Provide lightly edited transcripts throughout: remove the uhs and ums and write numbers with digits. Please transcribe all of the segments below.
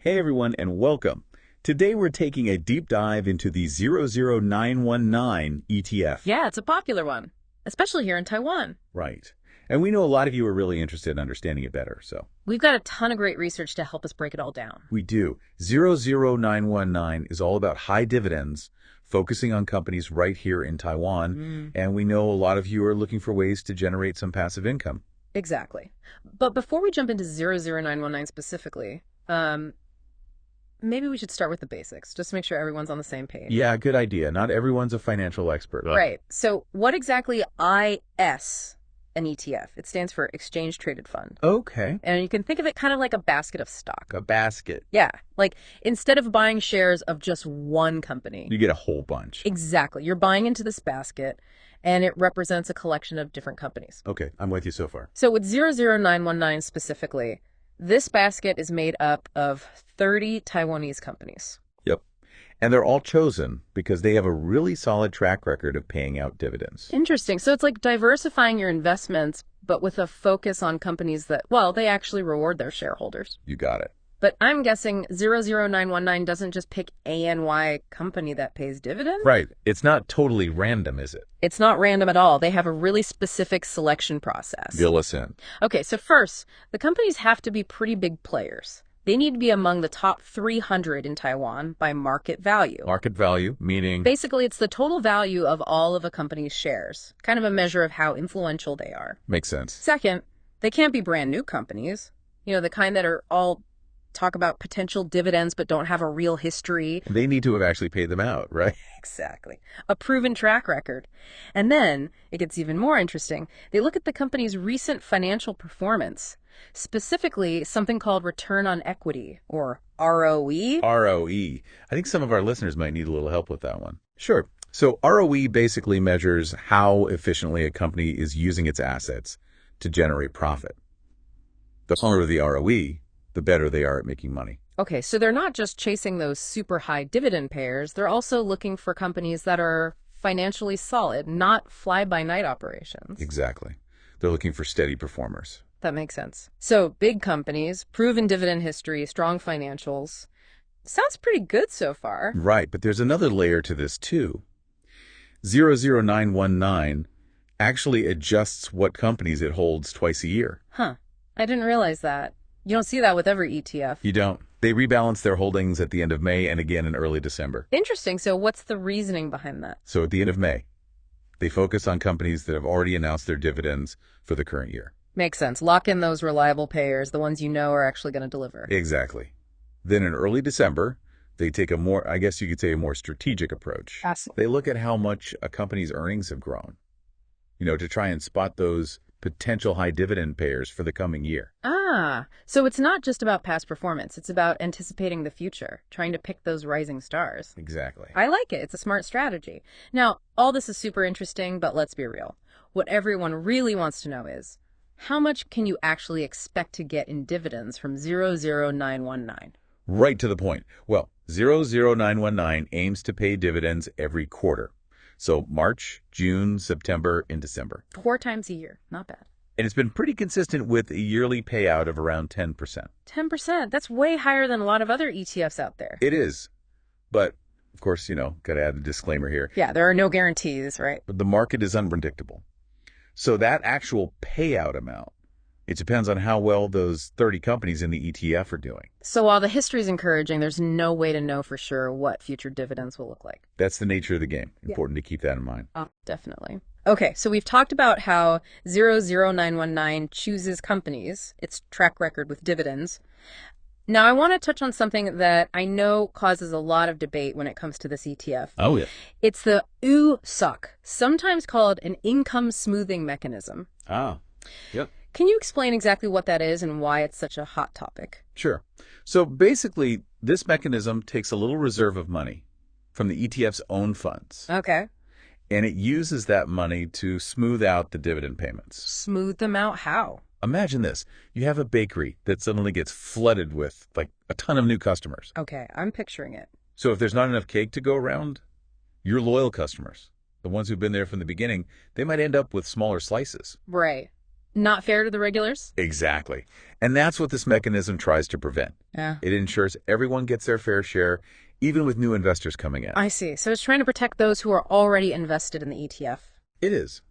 Hey everyone, and welcome. Today we're taking a deep dive into the 00919 ETF. Yeah, it's a popular one, especially here in Taiwan. Right. And we know a lot of you are really interested in understanding it better, so. We've got a ton of great research to help us break it all down. We do. 00919 is all about high dividends, focusing on companies right here in Taiwan. And we know a lot of you are looking for ways to generate some passive income. Exactly. But before we jump into 00919 specifically, maybe we should start with the basics, just to make sure everyone's on the same page. Yeah, good idea. Not everyone's a financial expert. Right. So what exactly is an ETF? It stands for Exchange Traded Fund. Okay. And you can think of it kind of like a basket of stock. A basket. Yeah. Like instead of buying shares of just one company, You get a whole bunch. exactly, you're buying into this basket, and it represents a collection of different companies. Okay, I'm with you so far. So with 00919 specifically, this basket is made up of 30 Taiwanese companies. Yep. And they're all chosen because they have a really solid track record of paying out dividends. Interesting. So it's like diversifying your investments, but with a focus on companies that, well, they actually reward their shareholders. You got it. But I'm guessing 00919 doesn't just pick ANY company that pays dividends? Right. It's not totally random, is it? It's not random at all. They have a really specific selection process. Fill us in. Okay, so first, the companies have to be pretty big players. They need to be among the top 300 in Taiwan by market value. Market value, meaning... Basically, it's the total value of all of a company's shares, kind of a measure of how influential they are. Makes sense. Second, they can't be brand new companies, the kind that are all talk about potential dividends but don't have a real history. They need to have actually paid them out, right? Exactly. A proven track record. And then it gets even more interesting. They look at the company's recent financial performance, specifically something called return on equity, or ROE. ROE. I think some of our listeners might need a little help with that one. Sure. So ROE basically measures how efficiently a company is using its assets to generate profit. The stronger the ROE, the better they are at making money. Okay, so they're not just chasing those super high dividend payers. They're also looking for companies that are financially solid, not fly-by-night operations. Exactly. They're looking for steady performers. That makes sense. So big companies, proven dividend history, strong financials. Sounds pretty good so far. Right, but there's another layer to this too. 00919 actually adjusts what companies it holds twice a year. Huh. I didn't realize that. You don't see that with every ETF. You don't. They rebalance their holdings at the end of May and again in early December. Interesting. So what's the reasoning behind that? So at the end of May, they focus on companies that have already announced their dividends for the current year. Makes sense. Lock in those reliable payers, the ones you know are actually going to deliver. Exactly. Then in early December, they take a more, I guess you could say, a more strategic approach. They look at how much a company's earnings have grown, to try and spot those potential high dividend payers for the coming year. So it's not just about past performance. It's about anticipating the future, trying to pick those rising stars. Exactly. I like it. It's a smart strategy. Now, all this is super interesting, but let's be real. What everyone really wants to know is, how much can you actually expect to get in dividends from 00919? Right to the point. Well, 00919 aims to pay dividends every quarter. So March, June, September, and December. 4 times a year. Not bad. And it's been pretty consistent with a yearly payout of around 10%. 10%? That's way higher than a lot of other ETFs out there. It is. But, of course, got to add a disclaimer here. Yeah, there are no guarantees, right? But the market is unpredictable. So that actual payout amount, it depends on how well those 30 companies in the ETF are doing. So while the history is encouraging, there's no way to know for sure what future dividends will look like. That's the nature of the game. Important to keep that in mind. Definitely. Okay, so we've talked about how 00919 chooses companies, its track record with dividends. Now, I want to touch on something that I know causes a lot of debate when it comes to this ETF. Oh, yeah. It's the USOC, sometimes called an income smoothing mechanism. Ah, yep. Can you explain exactly what that is and why it's such a hot topic? Sure. So basically, this mechanism takes a little reserve of money from the ETF's own funds. Okay. And it uses that money to smooth out the dividend payments. Smooth them out how? Imagine this. You have a bakery that suddenly gets flooded with, a ton of new customers. Okay, I'm picturing it. So if there's not enough cake to go around, your loyal customers, the ones who've been there from the beginning, they might end up with smaller slices. Right. Not fair to the regulars? Exactly. And that's what this mechanism tries to prevent. Yeah. It ensures everyone gets their fair share, even with new investors coming in. I see. So it's trying to protect those who are already invested in the ETF. It is.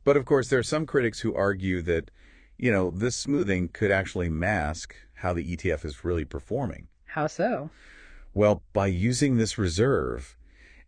But of course, there are some critics who argue that, this smoothing could actually mask how the ETF is really performing. How so? Well, by using this reserve,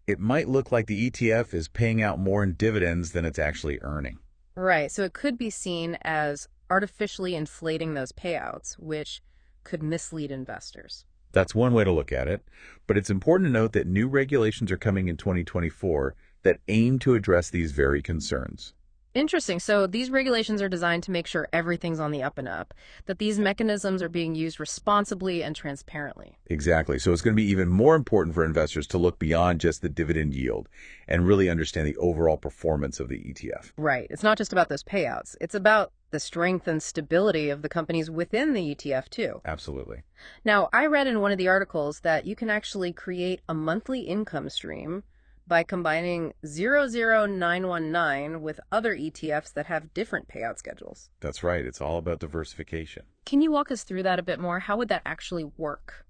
it might look like the ETF is paying out more in dividends than it's actually earning. Right. So it could be seen as artificially inflating those payouts, which could mislead investors. That's one way to look at it. But it's important to note that new regulations are coming in 2024 that aim to address these very concerns. Interesting. So these regulations are designed to make sure everything's on the up and up, that these mechanisms are being used responsibly and transparently. Exactly. So it's going to be even more important for investors to look beyond just the dividend yield and really understand the overall performance of the ETF. Right. It's not just about those payouts. It's about the strength and stability of the companies within the ETF, too. Absolutely. Now, I read in one of the articles that you can actually create a monthly income stream by combining 00919 with other ETFs that have different payout schedules. That's right. It's all about diversification. Can you walk us through that a bit more? How would that actually work?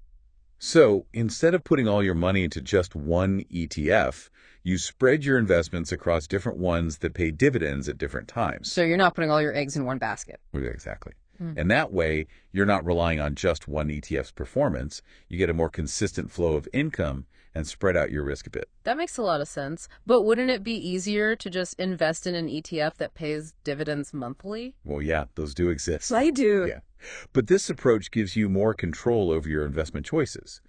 So instead of putting all your money into just one ETF, you spread your investments across different ones that pay dividends at different times. So you're not putting all your eggs in one basket. Exactly. And that way, you're not relying on just one ETF's performance. You get a more consistent flow of income and spread out your risk a bit. That makes a lot of sense. But wouldn't it be easier to just invest in an ETF that pays dividends monthly? Well, yeah, those do exist. I do. Yeah. But this approach gives you more control over your investment choices.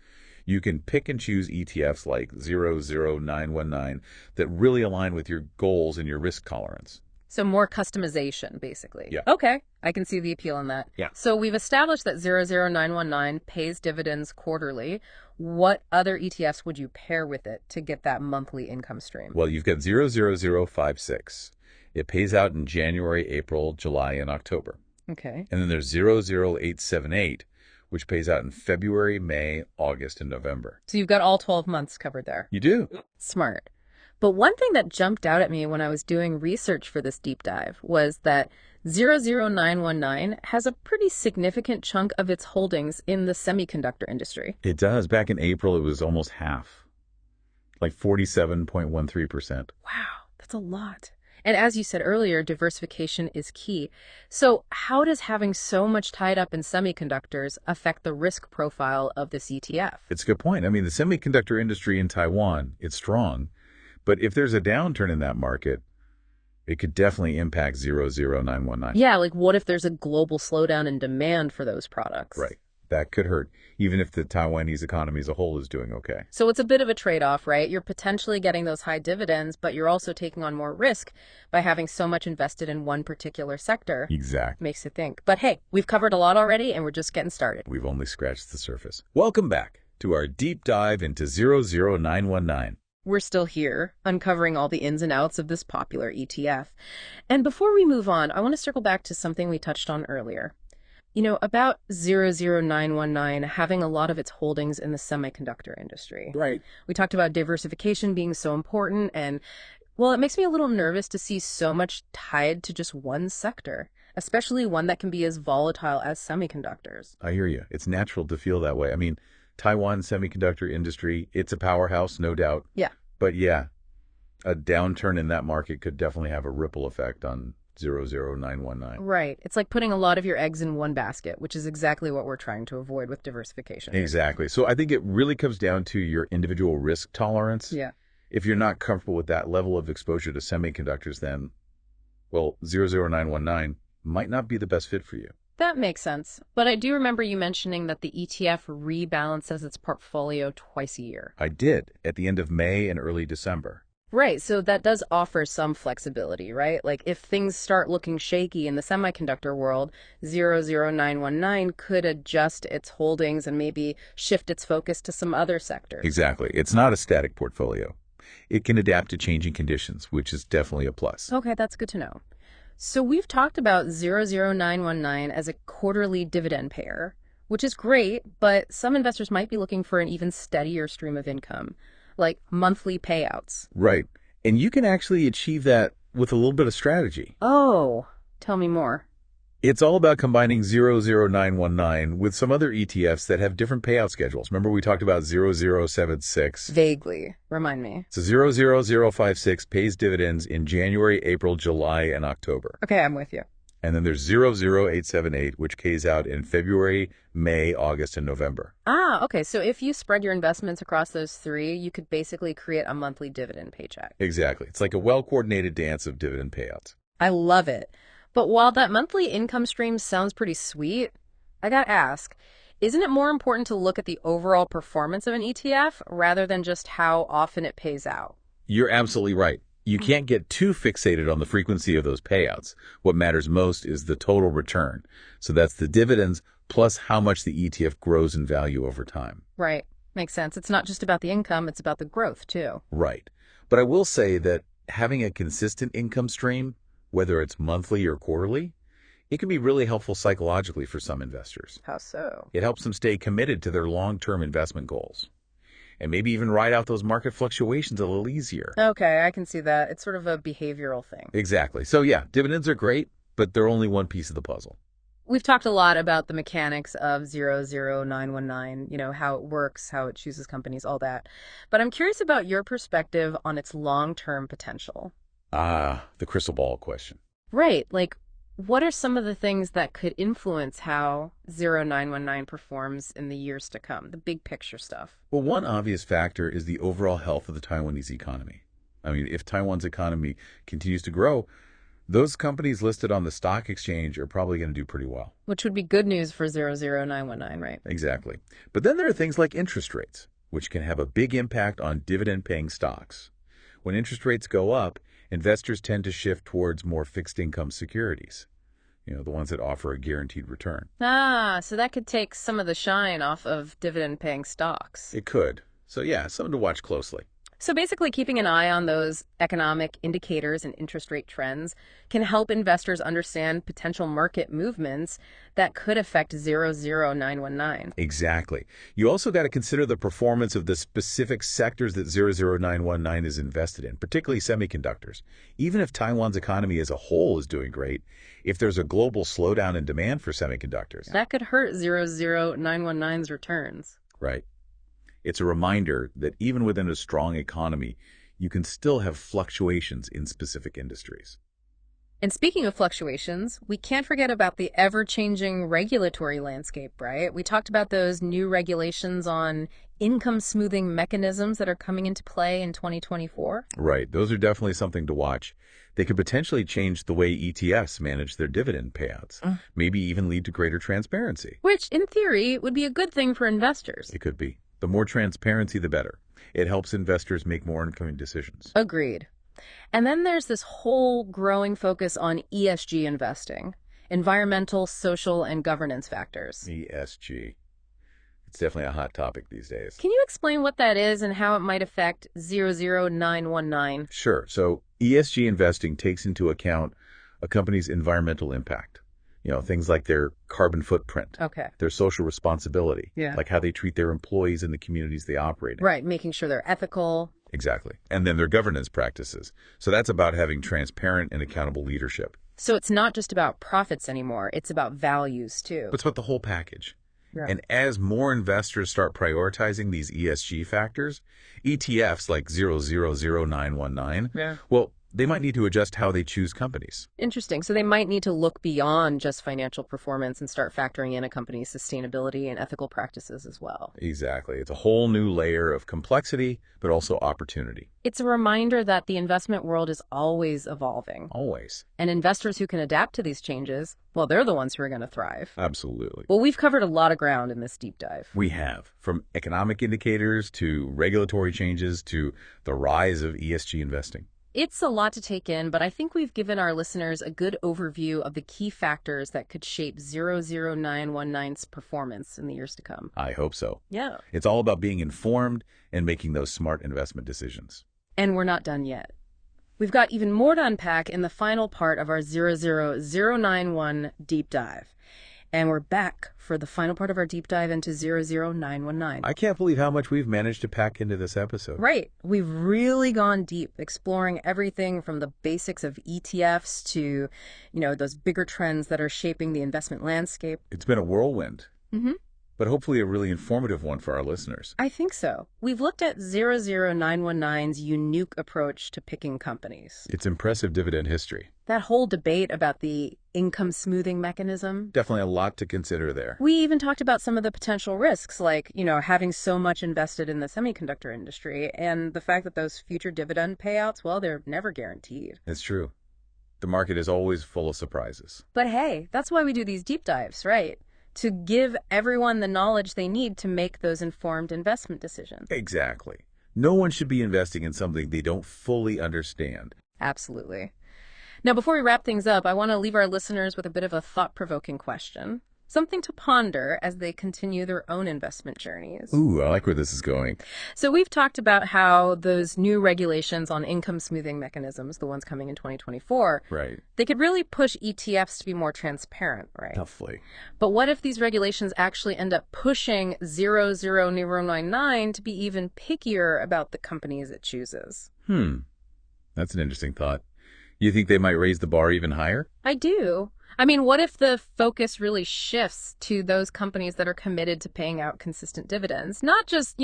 You can pick and choose ETFs like 00919 that really align with your goals and your risk tolerance. So more customization, basically. Yeah. Okay, I can see the appeal in that. Yeah. So we've established that 00919 pays dividends quarterly. What other ETFs would you pair with it to get that monthly income stream? Well, you've got 00056. It pays out in January, April, July, and October. Okay. And then there's 00878, which pays out in February, May, August, and November. So you've got all 12 months covered there. You do. Smart. But one thing that jumped out at me when I was doing research for this deep dive was that 00919 has a pretty significant chunk of its holdings in the semiconductor industry. It does. Back in April, it was almost half, like 47.13%. Wow, that's a lot. And as you said earlier, diversification is key. So how does having so much tied up in semiconductors affect the risk profile of this ETF? It's a good point. I mean, the semiconductor industry in Taiwan, it's strong. But if there's a downturn in that market, it could definitely impact 00919. Yeah, like what if there's a global slowdown in demand for those products? Right. That could hurt, even if the Taiwanese economy as a whole is doing okay. So it's a bit of a trade-off, right? You're potentially getting those high dividends, but you're also taking on more risk by having so much invested in one particular sector. Exactly. Makes you think. But hey, we've covered a lot already, and we're just getting started. We've only scratched the surface. Welcome back to our deep dive into 00919. We're still here, uncovering all the ins and outs of this popular ETF. And before we move on, I want to circle back to something we touched on earlier. About 00919 having a lot of its holdings in the semiconductor industry. Right. We talked about diversification being so important, and, well, it makes me a little nervous to see so much tied to just one sector, especially one that can be as volatile as semiconductors. I hear you. It's natural to feel that way. I mean, Taiwan semiconductor industry, it's a powerhouse, no doubt. Yeah. But yeah, a downturn in that market could definitely have a ripple effect on 00919. Right. It's like putting a lot of your eggs in one basket, which is exactly what we're trying to avoid with diversification. Exactly. So I think it really comes down to your individual risk tolerance. Yeah. If you're not comfortable with that level of exposure to semiconductors, then, well, 00919 might not be the best fit for you. That makes sense. But I do remember you mentioning that the ETF rebalances its portfolio twice a year. I did, at the end of May and early December. Right, so that does offer some flexibility, right? Like if things start looking shaky in the semiconductor world, 00919 could adjust its holdings and maybe shift its focus to some other sectors. Exactly. It's not a static portfolio. It can adapt to changing conditions, which is definitely a plus. Okay, that's good to know. So we've talked about 00919 as a quarterly dividend payer, which is great, but some investors might be looking for an even steadier stream of income, like monthly payouts. Right. And you can actually achieve that with a little bit of strategy. Oh, tell me more. It's all about combining 00919 with some other ETFs that have different payout schedules. Remember we talked about 0076? Vaguely. Remind me. So 00056 pays dividends in January, April, July, and October. Okay, I'm with you. And then there's 00878, which pays out in February, May, August, and November. Ah, okay. So if you spread your investments across those three, you could basically create a monthly dividend paycheck. Exactly. It's like a well-coordinated dance of dividend payouts. I love it. But while that monthly income stream sounds pretty sweet, I gotta ask, isn't it more important to look at the overall performance of an ETF rather than just how often it pays out? You're absolutely right. You can't get too fixated on the frequency of those payouts. What matters most is the total return. So that's the dividends plus how much the ETF grows in value over time. Right. Makes sense. It's not just about the income, it's about the growth, too. Right. But I will say that having a consistent income stream, whether it's monthly or quarterly, it can be really helpful psychologically for some investors. How so? It helps them stay committed to their long-term investment goals and maybe even ride out those market fluctuations a little easier. Okay, I can see that. It's sort of a behavioral thing. Exactly. So yeah, dividends are great, but they're only one piece of the puzzle. We've talked a lot about the mechanics of 00919, how it works, how it chooses companies, all that. But I'm curious about your perspective on its long-term potential. Ah, the crystal ball question. Right. Like, what are some of the things that could influence how 0919 performs in the years to come, the big picture stuff? Well, one obvious factor is the overall health of the Taiwanese economy. I mean, if Taiwan's economy continues to grow, those companies listed on the stock exchange are probably going to do pretty well. Which would be good news for 00919, right? Exactly. But then there are things like interest rates, which can have a big impact on dividend-paying stocks. When interest rates go up, investors tend to shift towards more fixed income securities, the ones that offer a guaranteed return. Ah, so that could take some of the shine off of dividend-paying stocks. It could. So yeah, something to watch closely. So basically keeping an eye on those economic indicators and interest rate trends can help investors understand potential market movements that could affect 00919. Exactly. You also got to consider the performance of the specific sectors that 00919 is invested in, particularly semiconductors. Even if Taiwan's economy as a whole is doing great, if there's a global slowdown in demand for semiconductors, that could hurt 00919's returns. Right. It's a reminder that even within a strong economy, you can still have fluctuations in specific industries. And speaking of fluctuations, we can't forget about the ever-changing regulatory landscape, right? We talked about those new regulations on income smoothing mechanisms that are coming into play in 2024. Right. Those are definitely something to watch. They could potentially change the way ETFs manage their dividend payouts, maybe even lead to greater transparency. Which, in theory, would be a good thing for investors. It could be. The more transparency, the better. It helps investors make more informed decisions. Agreed. And then there's this whole growing focus on ESG investing, environmental, social, and governance factors. ESG. It's definitely a hot topic these days. Can you explain what that is and how it might affect 00919? Sure. So ESG investing takes into account a company's environmental impact. Things like their carbon footprint, their social responsibility, like how they treat their employees in the communities they operate in. Right, making sure they're ethical. Exactly. And then their governance practices. So that's about having transparent and accountable leadership. So it's not just about profits anymore. It's about values, too. It's about the whole package. Yeah. And as more investors start prioritizing these ESG factors, ETFs like 00919, well, they might need to adjust how they choose companies. Interesting. So they might need to look beyond just financial performance and start factoring in a company's sustainability and ethical practices as well. Exactly. It's a whole new layer of complexity, but also opportunity. It's a reminder that the investment world is always evolving. Always. And investors who can adapt to these changes, well, they're the ones who are going to thrive. Absolutely. Well, we've covered a lot of ground in this deep dive. We have. From economic indicators to regulatory changes to the rise of ESG investing. It's a lot to take in, but I think we've given our listeners a good overview of the key factors that could shape 00919's performance in the years to come. I hope so. Yeah. It's all about being informed and making those smart investment decisions. And we're not done yet. We've got even more to unpack in the final part of our 00091 deep dive. And we're back for the final part of our deep dive into 00919. I can't believe how much we've managed to pack into this episode. Right. We've really gone deep, exploring everything from the basics of ETFs to, those bigger trends that are shaping the investment landscape. It's been a whirlwind. Mm-hmm. But hopefully a really informative one for our listeners. I think so. We've looked at 00919's unique approach to picking companies. Its impressive dividend history. That whole debate about the income smoothing mechanism. Definitely a lot to consider there. We even talked about some of the potential risks, like, having so much invested in the semiconductor industry and the fact that those future dividend payouts, well, they're never guaranteed. It's true. The market is always full of surprises. But hey, that's why we do these deep dives, right? To give everyone the knowledge they need to make those informed investment decisions. Exactly. No one should be investing in something they don't fully understand. Absolutely. Now, before we wrap things up, I want to leave our listeners with a bit of a thought-provoking question. Something to ponder as they continue their own investment journeys. Ooh, I like where this is going. So we've talked about how those new regulations on income smoothing mechanisms, the ones coming in 2024, right, they could really push ETFs to be more transparent, right? Definitely. But what if these regulations actually end up pushing 00919 to be even pickier about the companies it chooses? That's an interesting thought. You think they might raise the bar even higher? I do. I mean, what if the focus really shifts to those companies that are committed to paying out consistent dividends? Not just,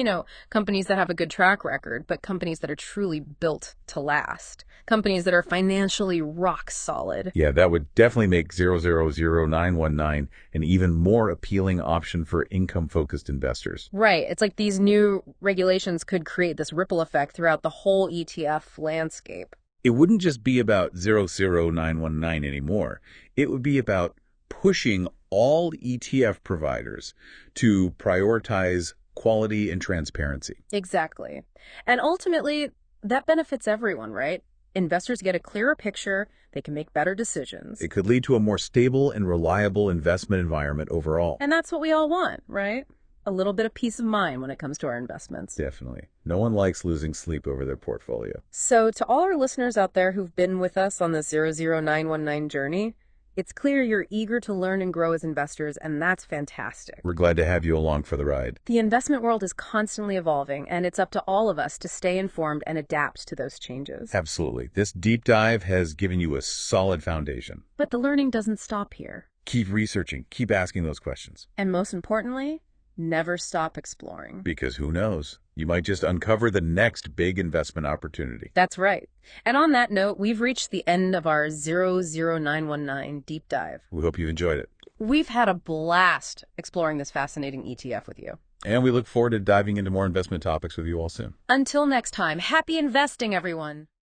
companies that have a good track record, but companies that are truly built to last. Companies that are financially rock solid. Yeah, that would definitely make 00919 an even more appealing option for income-focused investors. Right. It's like these new regulations could create this ripple effect throughout the whole ETF landscape. It wouldn't just be about 00919 anymore. It would be about pushing all ETF providers to prioritize quality and transparency. Exactly. And ultimately, that benefits everyone, right? Investors get a clearer picture. They can make better decisions. It could lead to a more stable and reliable investment environment overall. And that's what we all want, right? A little bit of peace of mind when it comes to our investments. Definitely. No one likes losing sleep over their portfolio. So to all our listeners out there who've been with us on this 00919 journey, it's clear you're eager to learn and grow as investors, and that's fantastic. We're glad to have you along for the ride. The investment world is constantly evolving, and it's up to all of us to stay informed and adapt to those changes. Absolutely. This deep dive has given you a solid foundation. But the learning doesn't stop here. Keep researching. Keep asking those questions. And most importantly, never stop exploring. Because who knows? You might just uncover the next big investment opportunity. That's right. And on that note, we've reached the end of our 00919 deep dive. We hope you enjoyed it. We've had a blast exploring this fascinating ETF with you. And we look forward to diving into more investment topics with you all soon. Until next time, happy investing, everyone.